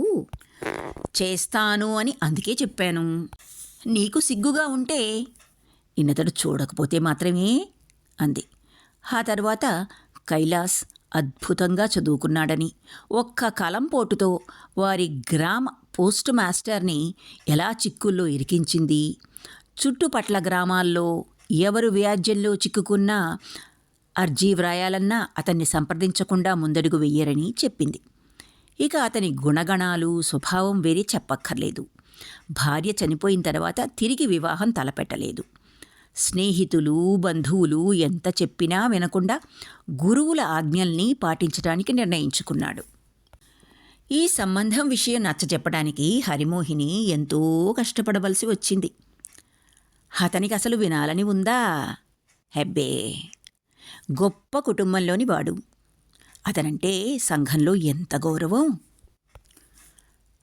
చేస్తాను అని అందుకే చెప్పాను. నీకు సిగ్గుగా ఉంటే ఇన్నతడు చూడకపోతే మాత్రమే అంది. ఆ తర్వాత కైలాస్ అద్భుతంగా చదువుకున్నాడని, ఒక్క కలంపోటుతో వారి గ్రామ పోస్ట్ మాస్టర్ని ఎలా చిక్కుల్లో ఇరికించింది, చుట్టుపట్ల గ్రామాల్లో ఎవరు వ్యాజ్యంలో చిక్కుకున్నా అర్జీ వ్రాయాలన్నా అతన్ని సంప్రదించకుండా ముందడుగు వెయ్యరని చెప్పింది. ఇక అతని గుణగణాలు, స్వభావం వేరే చెప్పక్కర్లేదు. భార్య చనిపోయిన తర్వాత తిరిగి వివాహం తలపెట్టలేదు. స్నేహితులు, బంధువులు ఎంత చెప్పినా వినకుండా గురువుల ఆజ్ఞల్ని పాటించడానికి నిర్ణయించుకున్నాడు. ఈ సంబంధం విషయం నచ్చజెప్పడానికి హరిమోహిని ఎంతో కష్టపడవలసి వచ్చింది. అతనికి అసలు వినాలని ఉందా? హెబ్బే, గొప్ప కుటుంబంలోని వాడు. అతనంటే సంఘంలో ఎంత గౌరవం.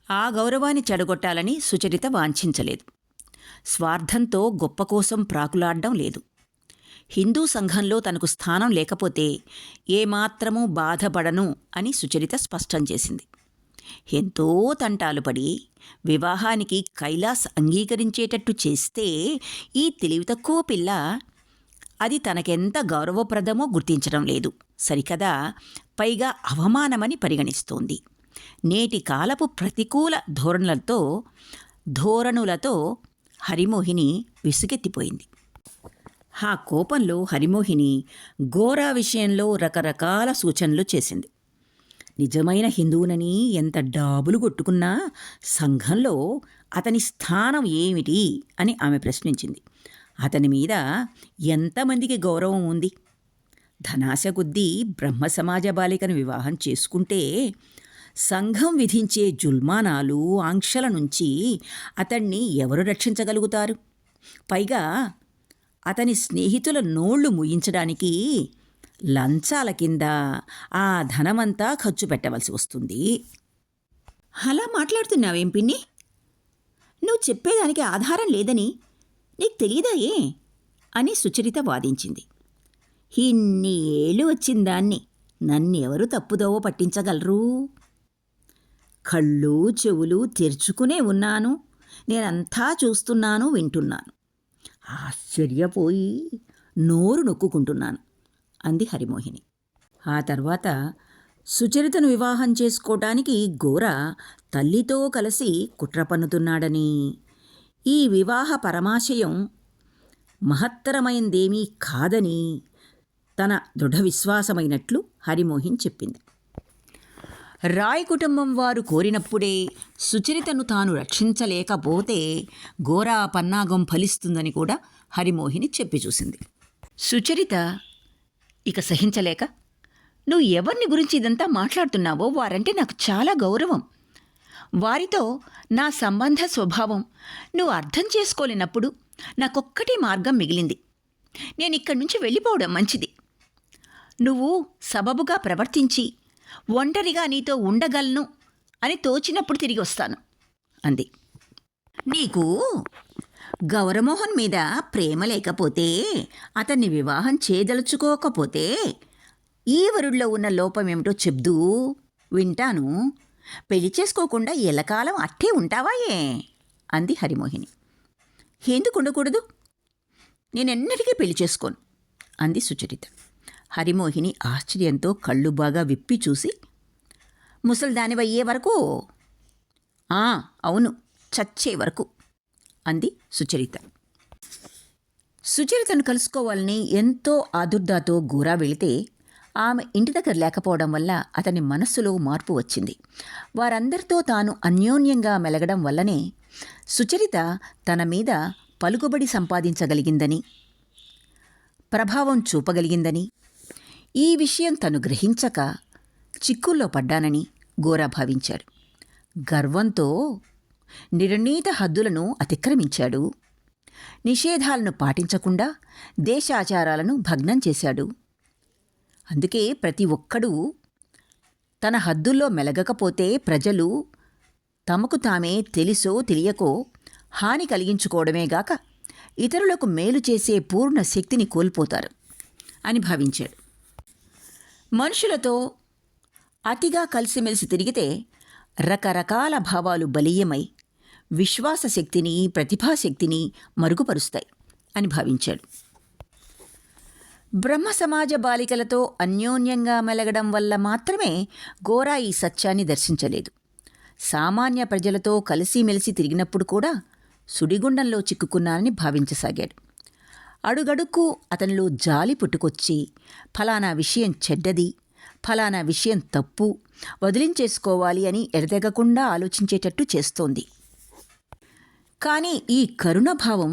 ఆ గౌరవాన్ని చెడగొట్టాలని సుచరిత వాంఛించలేదు. స్వార్థంతో గొప్ప కోసం ప్రాకులాడడం లేదు. హిందూ సంఘంలో తనకు స్థానం లేకపోతే ఏమాత్రమూ బాధపడను అని సుచరిత స్పష్టం చేసింది. ఎంతో తంటాలు పడి వివాహానికి కైలాస్ అంగీకరించేటట్టు చేస్తే ఈ తెలివి తక్కువ పిల్ల అది తనకెంత గౌరవప్రదమో గుర్తించడం లేదు. సరికదా, పైగా అవమానమని పరిగణిస్తోంది. నేటి కాలపు ప్రతికూల ధోరణులతో హరిమోహిని విసుగెత్తిపోయింది. ఆ కోపంలో హరిమోహిని గోరా విషయంలో రకరకాల సూచనలు చేసింది. నిజమైన హిందువునని ఎంత డాబులు కొట్టుకున్నా సంఘంలో అతని స్థానం ఏమిటి అని ఆమె ప్రశ్నించింది. అతని మీద ఎంతమందికి గౌరవం ఉంది? ధనాశ కొద్దీ బ్రహ్మ సమాజ బాలికను వివాహం చేసుకుంటే సంఘం విధించే జుల్మానాలు, ఆంక్షల నుంచి అతన్ని ఎవరు రక్షించగలుగుతారు? పైగా అతని స్నేహితుల నోళ్లు ముయించడానికి లంచాల కింద ఆ ధనమంతా ఖర్చు పెట్టవలసి వస్తుంది. అలా మాట్లాడుతున్నావేం పిన్ని? నువ్వు చెప్పేదానికి ఆధారం లేదని నీకు తెలియదాయే అని సుచరిత వాదించింది. ఇన్ని ఏళ్ళు వచ్చిందాన్ని నన్నెవరు తప్పుదోవ పట్టించగలరు? కళ్ళు చెవులు తెరుచుకునే ఉన్నాను. నేనంతా చూస్తున్నాను, వింటున్నాను. ఆశ్చర్యపోయి నోరు నొక్కుకుంటున్నాను అంది హరిమోహిని. ఆ తర్వాత సుచరితను వివాహం చేసుకోవటానికి గోర తల్లితో కలిసి కుట్ర పన్నుతున్నాడని, ఈ వివాహ పరమాశయం మహత్తరమైందేమీ కాదని తన దృఢ విశ్వాసమైనట్లు హరిమోహిన్ చెప్పింది. రాయ్ కుటుంబం వారు కోరినప్పుడే సుచరితను తాను రక్షించలేకపోతే గోరా పన్నాగం ఫలిస్తుందని కూడా హరిమోహిని చెప్పి చూసింది. సుచరిత ఇక సహించలేక, నువ్వు ఎవరిని గురించి ఇదంతా మాట్లాడుతున్నావో వారంటే నాకు చాలా గౌరవం. వారితో నా సంబంధ స్వభావం నువ్వు అర్థం చేసుకోలేనప్పుడు నాకొక్కటే మార్గం మిగిలింది. నేను ఇక్కడి నుంచి వెళ్ళిపోవడం మంచిది. నువ్వు సబబుగా ప్రవర్తించి ఒంటరిగా నీతో ఉండగలను అని తోచినప్పుడు తిరిగి వస్తాను అంది. నీకు గౌరమోహన్ మీద ప్రేమ లేకపోతే, అతన్ని వివాహం చేయదలుచుకోకపోతే ఈ వరుడిలో ఉన్న లోపమేమిటో చెప్దూ, వింటాను. పెళ్లి చేసుకోకుండా ఎలకాలం అట్టే ఉంటావాయే అంది హరిమోహిని. ఎందుకు ఉండకూడదు? నేనెన్నటికీ పెళ్లి చేసుకోను అంది సుచరిత. హరిమోహిని ఆశ్చర్యంతో కళ్ళు బాగా విప్పి చూసి, ముసల్దానివయ్యే వరకు? అవును, చచ్చే వరకు అంది సుచరిత. సుచరితను కలుసుకోవాలని ఎంతో ఆదుర్దాతో గోరా వెళితే ఆమె ఇంటి దగ్గర లేకపోవడం వల్ల అతని మనస్సులో మార్పు వచ్చింది. వారందరితో తాను అన్యోన్యంగా మెలగడం వల్లనే సుచరిత తన మీద పలుకుబడి సంపాదించగలిగిందని, ప్రభావం చూపగలిగిందని, ఈ విషయం తను గ్రహించక చిక్కుల్లో పడ్డానని గోరా భావించాడు. గర్వంతో నిర్ణీత హద్దులను అతిక్రమించాడు. నిషేధాలను పాటించకుండా దేశాచారాలను భగ్నం చేశాడు. అందుకే ప్రతి ఒక్కడూ తన హద్దుల్లో మెలగకపోతే ప్రజలు తమకు తామే తెలిసో తెలియకో హాని కలిగించుకోవడమేగాక ఇతరులకు మేలు చేసే పూర్ణ శక్తిని కోల్పోతారు అని భావించాడు. మనుషులతో అతిగా కలిసిమెలిసి తిరిగితే రకరకాల భావాలు బలీయమై విశ్వాస శక్తిని, ప్రతిభాశక్తిని మరుగుపరుస్తాయి అని భావించాడు. బ్రహ్మ సమాజ బాలికలతో అన్యోన్యంగా మెలగడం వల్ల మాత్రమే గోరా ఈ సత్యాన్ని దర్శించలేదు. సామాన్య ప్రజలతో కలిసిమెలిసి తిరిగినప్పుడు కూడా సుడిగుండంలో చిక్కుకున్నానని భావించసాగాడు. అడుగడుక్కు అతనిలో జాలి పుట్టుకొచ్చి, ఫలానా విషయం చెడ్డది, ఫలానా విషయం తప్పు, వదిలించేసుకోవాలి అని ఎడతెగకుండా ఆలోచించేటట్టు చేస్తోంది. కానీ ఈ కరుణభావం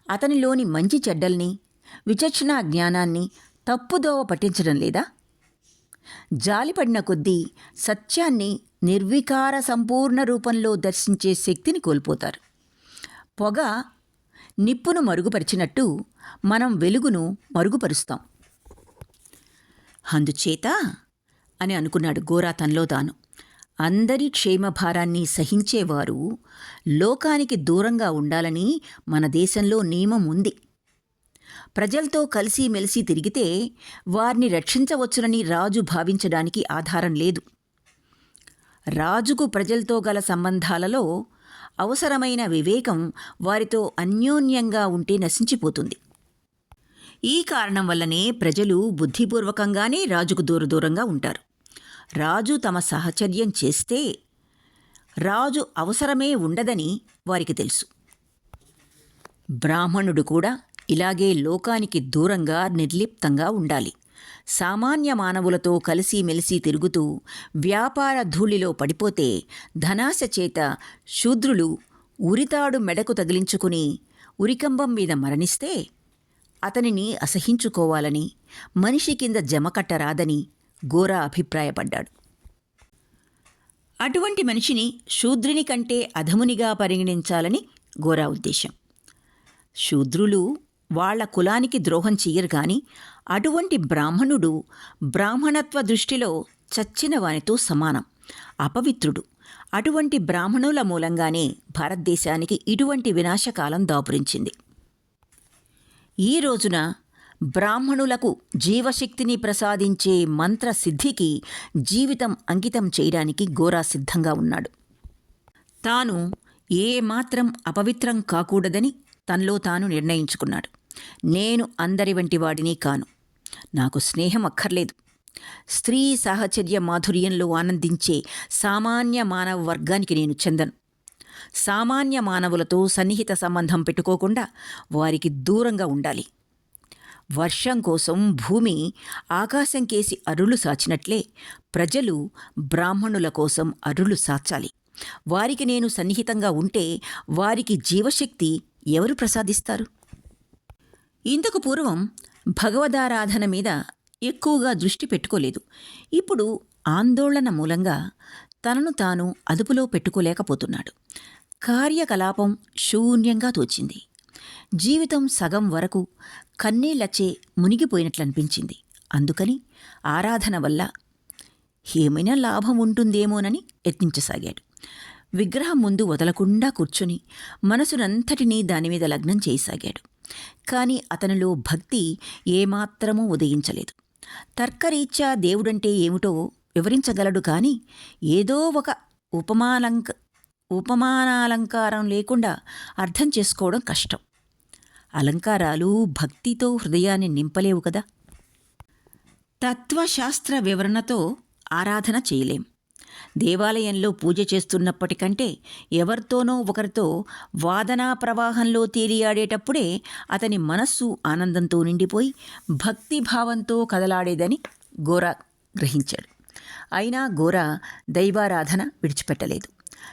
అతనిలోని మంచి చెడ్డల్ని, విచక్షణా జ్ఞానాన్ని తప్పుదోవ పట్టించడం లేదా? జాలిపడిన కొద్దీ సత్యాన్ని నిర్వికార సంపూర్ణ రూపంలో దర్శించే శక్తిని కోల్పోతారు. పొగ నిప్పును మరుగుపరిచినట్టు మనం వెలుగును మరుగుపరుస్తాం. అందుచేత అని అనుకున్నాడు గోరా తనలో తాను, అందరి క్షేమభారాన్ని సహించేవారు లోకానికి దూరంగా ఉండాలని మన దేశంలో నియమం ఉంది. ప్రజలతో కలిసిమెలిసి తిరిగితే వారిని రక్షించవచ్చునని రాజు భావించడానికి ఆధారం లేదు. రాజుకు ప్రజలతో గల సంబంధాలలో అవసరమైన వివేకం వారితో అన్యోన్యంగా ఉంటే నశించిపోతుంది. ఈ కారణం వల్లనే ప్రజలు బుద్ధిపూర్వకంగానే రాజుకు దూరంగా ఉంటారు. రాజు తమ సాహచర్యం చేస్తే రాజు అవసరమే ఉండదని వారికి తెలుసు. బ్రాహ్మణుడు కూడా ఇలాగే లోకానికి దూరంగా నిర్లిప్తంగా ఉండాలి. సామాన్య మానవులతో కలిసిమెలిసి తిరుగుతూ వ్యాపార ధూళిలో పడిపోతే ధనాశ చేత శూద్రులు ఉరితాడు మెడకు తగిలించుకుని ఉరికంబం మీద మరణిస్తే అతనిని అసహించుకోవాలని, మనిషి కింద జమకట్టరాదని గోరా అభిప్రాయపడ్డాడు. అటువంటి మనిషిని శూద్రుని కంటే అధమునిగా పరిగణించాలని గోరా ఉద్దేశం. శూద్రులు వాళ్ల కులానికి ద్రోహం చెయ్యరు గాని అటువంటి బ్రాహ్మణుడు బ్రాహ్మణత్వ దృష్టిలో చచ్చిన వానితో సమానం, అపవిత్రుడు. అటువంటి బ్రాహ్మణుల మూలంగానే భారతదేశానికి ఇటువంటి వినాశకాలం దాపురించింది. ఈ రోజున బ్రాహ్మణులకు జీవశక్తిని ప్రసాదించే మంత్రసిద్ధికి జీవితం అంకితం చేయడానికి గోరా సిద్ధంగా ఉన్నాడు. తాను ఏమాత్రం అపవిత్రం కాకూడదని తనలో తాను నిర్ణయించుకున్నాడు. నేను అందరి వంటి వాడిని కాను. నాకు స్నేహం అక్కర్లేదు. స్త్రీ సాహచర్య మాధుర్యంలో ఆనందించే సామాన్య మానవ వర్గానికి నేను చెందను. సామాన్య మానవులతో సన్నిహిత సంబంధం పెట్టుకోకుండా వారికి దూరంగా ఉండాలి. వర్షం కోసం భూమి ఆకాశం కేసి అరులు సాచినట్లే ప్రజలు బ్రాహ్మణుల కోసం అరులు సాచాలి. వారికి నేను సన్నిహితంగా ఉంటే వారికి జీవశక్తి ఎవరు ప్రసాదిస్తారు? ఇంతకు పూర్వం భగవదారాధన మీద ఎక్కువగా దృష్టి పెట్టుకోలేదు. ఇప్పుడు ఆందోళన మూలంగా తనను తాను అదుపులో పెట్టుకోలేకపోతున్నాడు. కార్యకలాపం శూన్యంగా తోచింది. జీవితం సగం వరకు కన్నీళ్లచే మునిగిపోయినట్లనిపించింది. అందుకని ఆరాధన వల్ల ఏమైనా లాభం ఉంటుందేమోనని యత్నించసాగాడు. విగ్రహం ముందు వదలకుండా కూర్చుని మనసునంతటినీ దానిమీద లగ్నం చేయసాగాడు. కాని అతనిలో భక్తి ఏమాత్రమూ ఉదయించలేదు. తర్కరీత్యా దేవుడంటే ఏమిటో వివరించగలడు, కానీ ఏదో ఒక ఉపమానాలంకారం లేకుండా అర్థం చేసుకోవడం కష్టం. అలంకారాలు భక్తితో హృదయాన్ని నింపలేవు కదా. తత్వశాస్త్ర వివరణతో ఆరాధన చేయలేం. దేవాలయంలో పూజ చేస్తున్నప్పటికంటే ఎవరితోనో ఒకరితో వాదనా ప్రవాహంలో తేలియాడేటప్పుడే అతని మనస్సు ఆనందంతో నిండిపోయి భక్తిభావంతో కదలాడేదని గోరా గ్రహించాడు. అయినా గోరా దైవారాధన విడిచిపెట్టలేదు.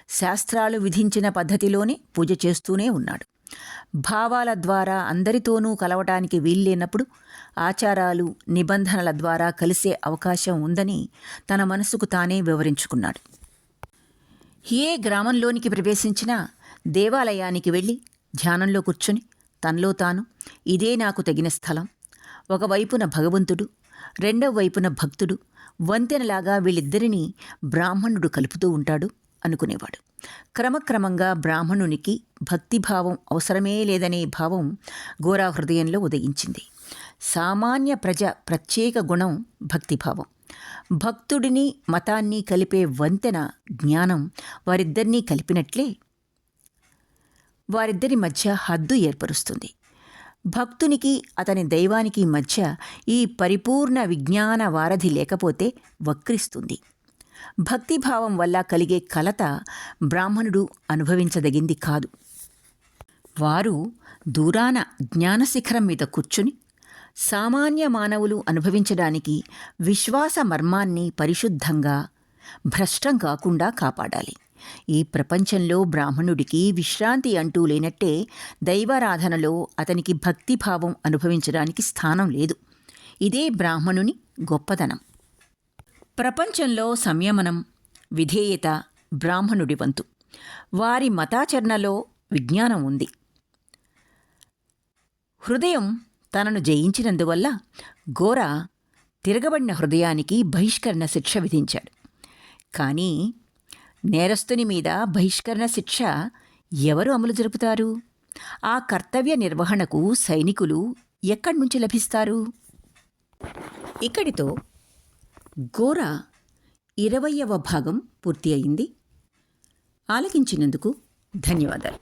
శాస్త్రాలు విధించిన పద్ధతిలోనే పూజ చేస్తూనే ఉన్నాడు. భావాల ద్వారా అందరితోనూ కలవటానికి వీల్లేనప్పుడు ఆచారాలు నిబంధనల ద్వారా కలిసే అవకాశం ఉందని తన మనసుకు తానే వివరించుకున్నాడు. ఏ గ్రామంలోనికి ప్రవేశించినా దేవాలయానికి వెళ్ళి ధ్యానంలో కూర్చుని తనలో తాను ఇదే నాకు తగిన స్థలం, ఒకవైపున భగవంతుడు, రెండవ వైపున భక్తుడు, వంతెనలాగా వీళ్ళిద్దరినీ బ్రాహ్మణుడు కలుపుతూ ఉంటాడు అనుకునేవాడు. క్రమక్రమంగా బ్రాహ్మణునికి భక్తిభావం అవసరమే లేదనే భావం గోరా హృదయంలో ఉదయించింది. సామాన్య ప్రజ ప్రత్యేక గుణం భక్తిభావం. భక్తుడిని మతాన్ని కలిపే వంతెన జ్ఞానం వారిద్దరినీ కలిపినట్లే వారిద్దరి మధ్య హద్దు ఏర్పరుస్తుంది. భక్తునికి అతని దైవానికి మధ్య ఈ పరిపూర్ణ విజ్ఞాన వారధి లేకపోతే వక్రిస్తుంది. భక్తిభావం వల్ల కలిగే కలత బ్రాహ్మణుడు అనుభవించదగింది కాదు. వారు దూరాన జ్ఞానశిఖరం మీద కూర్చుని సామాన్య మానవులు అనుభవించడానికి విశ్వాస మర్మాన్ని పరిశుద్ధంగా భ్రష్టం కాకుండా కాపాడాలి. ఈ ప్రపంచంలో బ్రాహ్మణుడికి విశ్రాంతి అంటూ లేనట్టే దైవారాధనలో అతనికి భక్తిభావం అనుభవించడానికి స్థానం లేదు. ఇదే బ్రాహ్మణుని గొప్పతనం. ప్రపంచంలో సంయమనం, విధేయత బ్రాహ్మణుడి వంతు. వారి మతాచరణలో విజ్ఞానం ఉంది. హృదయం తనను జయించినందువల్ల గోరా తిరగబడిన హృదయానికి బహిష్కరణ శిక్ష విధించాడు. కానీ నేరస్తుని మీద బహిష్కరణ శిక్ష ఎవరు అమలు జరుపుతారు? ఆ కర్తవ్య నిర్వహణకు సైనికులు ఎక్కడి నుంచి లభిస్తారు? ఇక్కడితో గోరా 20వ భాగం పూర్తి అయింది. ఆలకించినందుకు ధన్యవాదాలు.